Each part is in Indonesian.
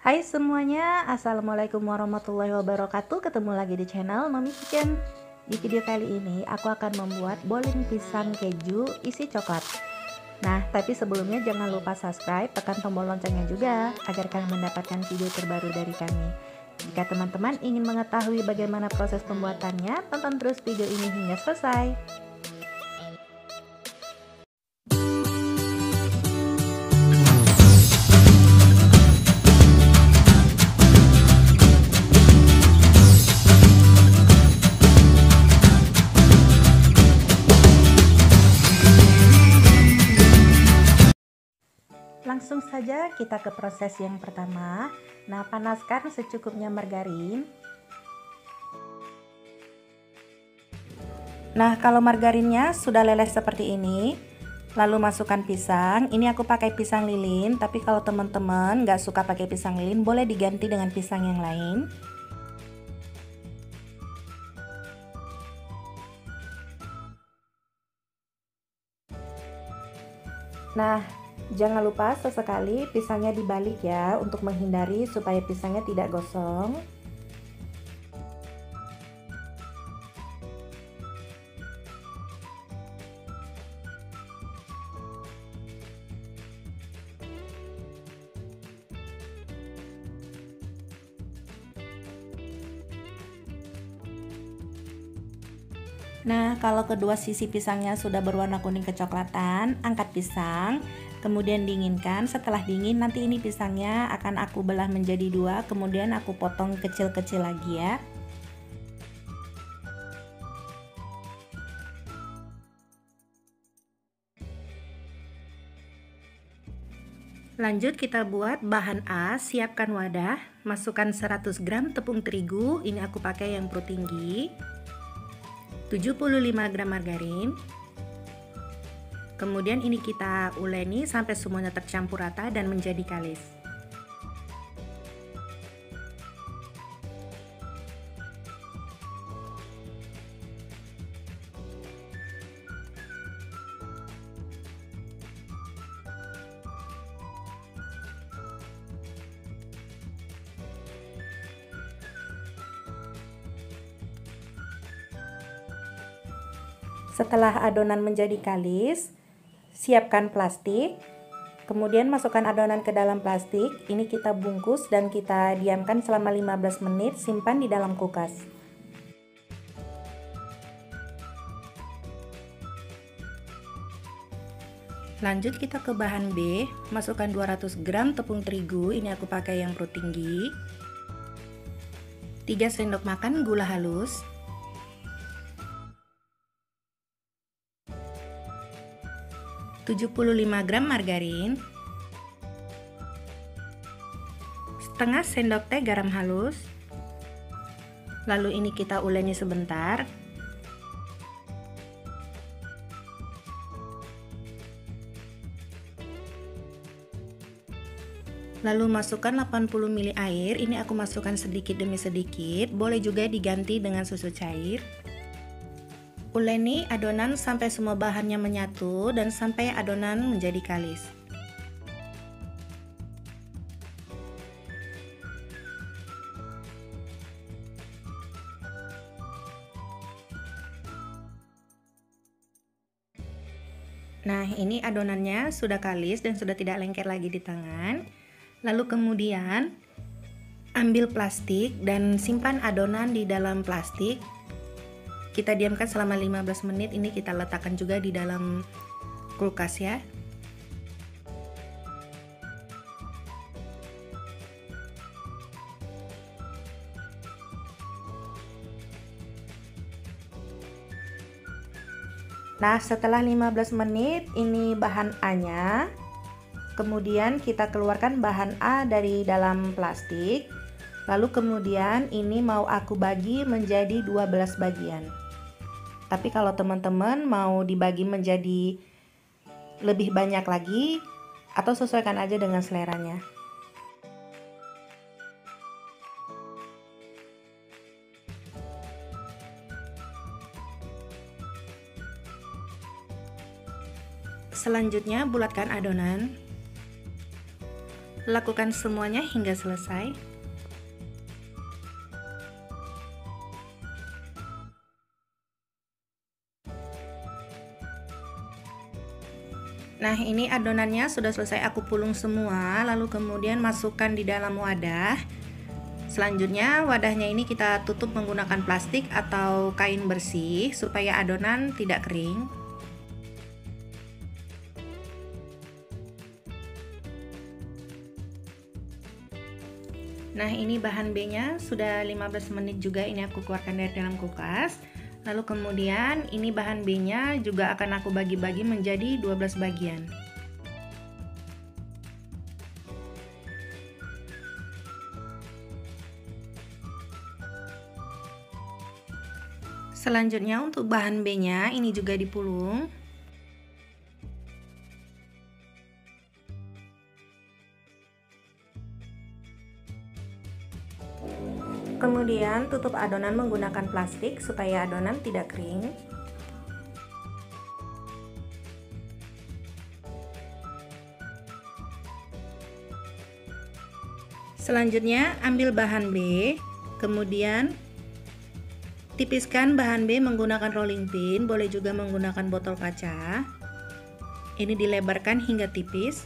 Hai semuanya, Assalamualaikum warahmatullahi wabarakatuh. Ketemu lagi di channel Mami Kitchen. Di video kali ini aku akan membuat bowling pisang keju isi coklat. Nah, tapi sebelumnya jangan lupa subscribe, tekan tombol loncengnya juga agar kalian mendapatkan video terbaru dari kami. Jika teman-teman ingin mengetahui bagaimana proses pembuatannya, tonton terus video ini hingga selesai. Langsung saja kita ke proses yang pertama. Nah, panaskan secukupnya margarin. Nah, kalau margarinnya sudah leles seperti ini, lalu masukkan pisang. Ini aku pakai pisang lilin, tapi kalau teman-teman nggak suka pakai pisang lilin, boleh diganti dengan pisang yang lain. Nah, jangan lupa sesekali pisangnya dibalik ya, untuk menghindari supaya pisangnya tidak gosong. Nah, kalau kedua sisi pisangnya sudah berwarna kuning kecoklatan, angkat pisang, kemudian dinginkan. Setelah dingin, nanti ini pisangnya akan aku belah menjadi dua, kemudian aku potong kecil-kecil lagi ya. Lanjut kita buat bahan A. Siapkan wadah, masukkan 100 gram tepung terigu, ini aku pakai yang pro tinggi, 75 gram margarin. Kemudian ini kita uleni sampai semuanya tercampur rata dan menjadi kalis. Setelah adonan menjadi kalis, siapkan plastik, kemudian masukkan adonan ke dalam plastik. Ini kita bungkus dan kita diamkan selama 15 menit, simpan di dalam kulkas. Lanjut kita ke bahan B, masukkan 200 gram tepung terigu, ini aku pakai yang pro tinggi, 3 sendok makan gula halus, 75 gram margarin, setengah sendok teh garam halus. Lalu ini kita uleni sebentar. Lalu masukkan 80 ml air, ini aku masukkan sedikit demi sedikit, boleh juga diganti dengan susu cair. Uleni adonan sampai semua bahannya menyatu dan sampai adonan menjadi kalis. Nah, ini adonannya sudah kalis dan sudah tidak lengket lagi di tangan. Lalu kemudian ambil plastik dan simpan adonan di dalam plastik. Kita diamkan selama 15 menit, ini kita letakkan juga di dalam kulkas ya. Nah, setelah 15 menit ini bahan A-nya. Kemudian kita keluarkan bahan A dari dalam plastik. Lalu kemudian ini mau aku bagi menjadi 12 bagian. Tapi kalau teman-teman mau dibagi menjadi lebih banyak lagi, atau sesuaikan aja dengan seleranya. Selanjutnya bulatkan adonan. Lakukan semuanya hingga selesai. Nah, ini adonannya sudah selesai aku pulung semua, lalu kemudian masukkan di dalam wadah. Selanjutnya wadahnya ini kita tutup menggunakan plastik atau kain bersih supaya adonan tidak kering. Nah, ini bahan B-nya sudah 15 menit juga ini aku keluarkan dari dalam kulkas. Lalu kemudian ini bahan B-nya juga akan aku bagi-bagi menjadi 12 bagian. Selanjutnya untuk bahan B-nya ini juga dipulung. Kemudian tutup adonan menggunakan plastik supaya adonan tidak kering. Selanjutnya ambil bahan B, kemudian tipiskan bahan B menggunakan rolling pin, boleh juga menggunakan botol kaca. Ini dilebarkan hingga tipis.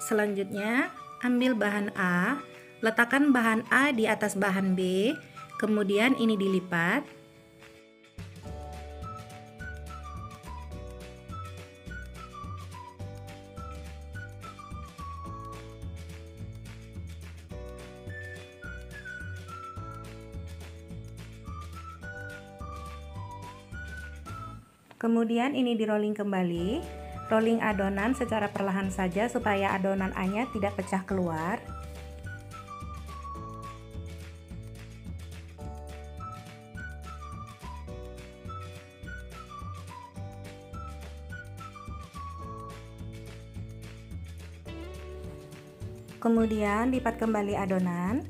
Selanjutnya, ambil bahan A, letakkan bahan A di atas bahan B, kemudian ini dilipat. Kemudian ini di rolling kembali. Rolling adonan secara perlahan saja supaya adonan A-nya tidak pecah keluar. Kemudian lipat kembali adonan.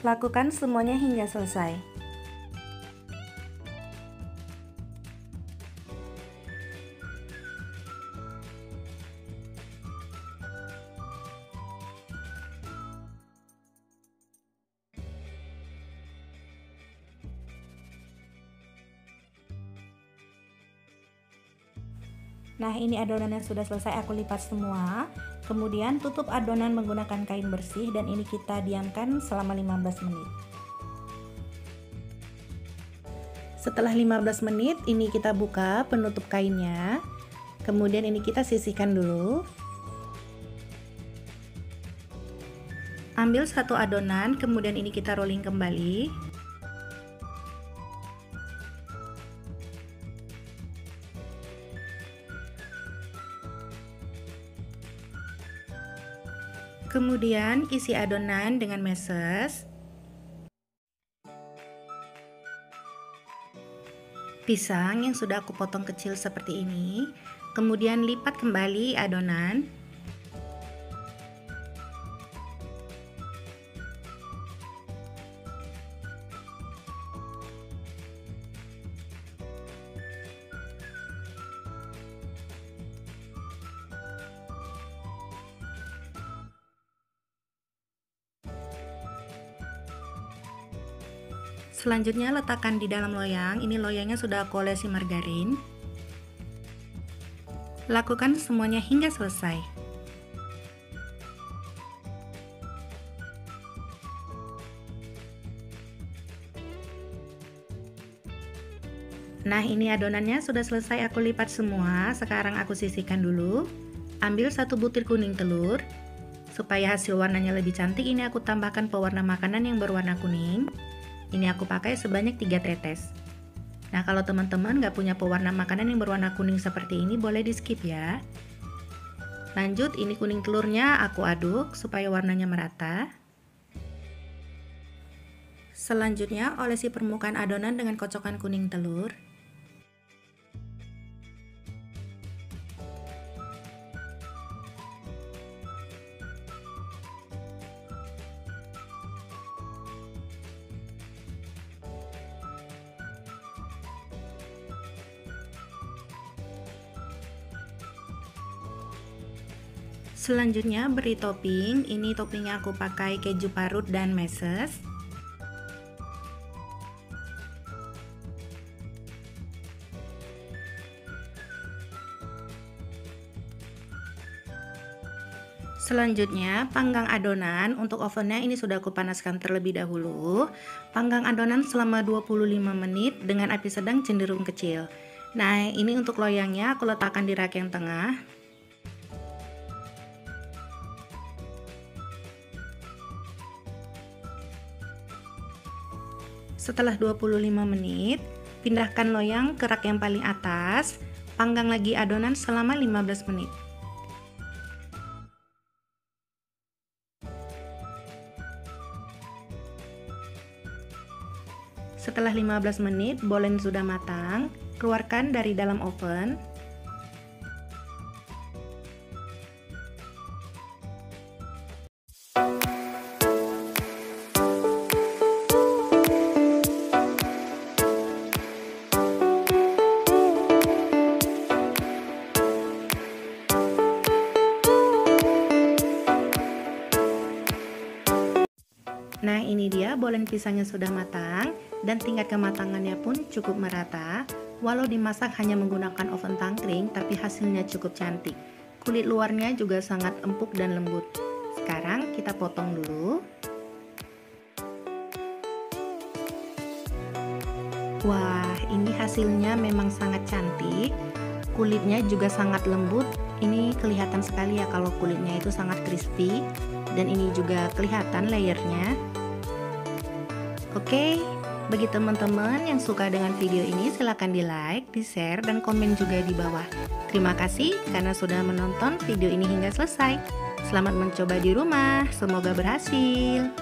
Lakukan semuanya hingga selesai. Nah, ini adonan yang sudah selesai aku lipat semua. Kemudian tutup adonan menggunakan kain bersih dan ini kita diamkan selama 15 menit. Setelah 15 menit ini kita buka penutup kainnya. Kemudian ini kita sisihkan dulu. Ambil satu adonan, kemudian ini kita rolling kembali. Kemudian isi adonan dengan meses. Pisang yang sudah aku potong kecil seperti ini. Kemudian lipat kembali adonan. Selanjutnya letakkan di dalam loyang. Ini loyangnya sudah aku olesi margarin. Lakukan semuanya hingga selesai. Nah, ini adonannya sudah selesai aku lipat semua. Sekarang aku sisihkan dulu. Ambil satu butir kuning telur. Supaya hasil warnanya lebih cantik, ini aku tambahkan pewarna makanan yang berwarna kuning. Ini aku pakai sebanyak 3 tetes. Nah, kalau teman-teman nggak punya pewarna makanan yang berwarna kuning seperti ini, boleh di skip ya. Lanjut, ini kuning telurnya aku aduk supaya warnanya merata. Selanjutnya, olesi permukaan adonan dengan kocokan kuning telur. Selanjutnya beri topping. Ini toppingnya aku pakai keju parut dan meses. Selanjutnya panggang adonan. Untuk ovennya ini sudah aku panaskan terlebih dahulu. Panggang adonan selama 25 menit dengan api sedang cenderung kecil. Nah, ini untuk loyangnya aku letakkan di rak yang tengah. Setelah 25 menit, pindahkan loyang ke rak yang paling atas. Panggang lagi adonan selama 15 menit. Setelah 15 menit, bolen sudah matang. Keluarkan dari dalam oven. Nah, ini dia bolen pisangnya sudah matang dan tingkat kematangannya pun cukup merata. Walau dimasak hanya menggunakan oven tangkring, tapi hasilnya cukup cantik. Kulit luarnya juga sangat empuk dan lembut. Sekarang kita potong dulu. Wah, ini hasilnya memang sangat cantik. Kulitnya juga sangat lembut. Ini kelihatan sekali ya kalau kulitnya itu sangat crispy. Dan ini juga kelihatan layernya. Oke, bagi teman-teman yang suka dengan video ini silahkan di like, di share, dan komen juga di bawah. Terima kasih karena sudah menonton video ini hingga selesai. Selamat mencoba di rumah, semoga berhasil.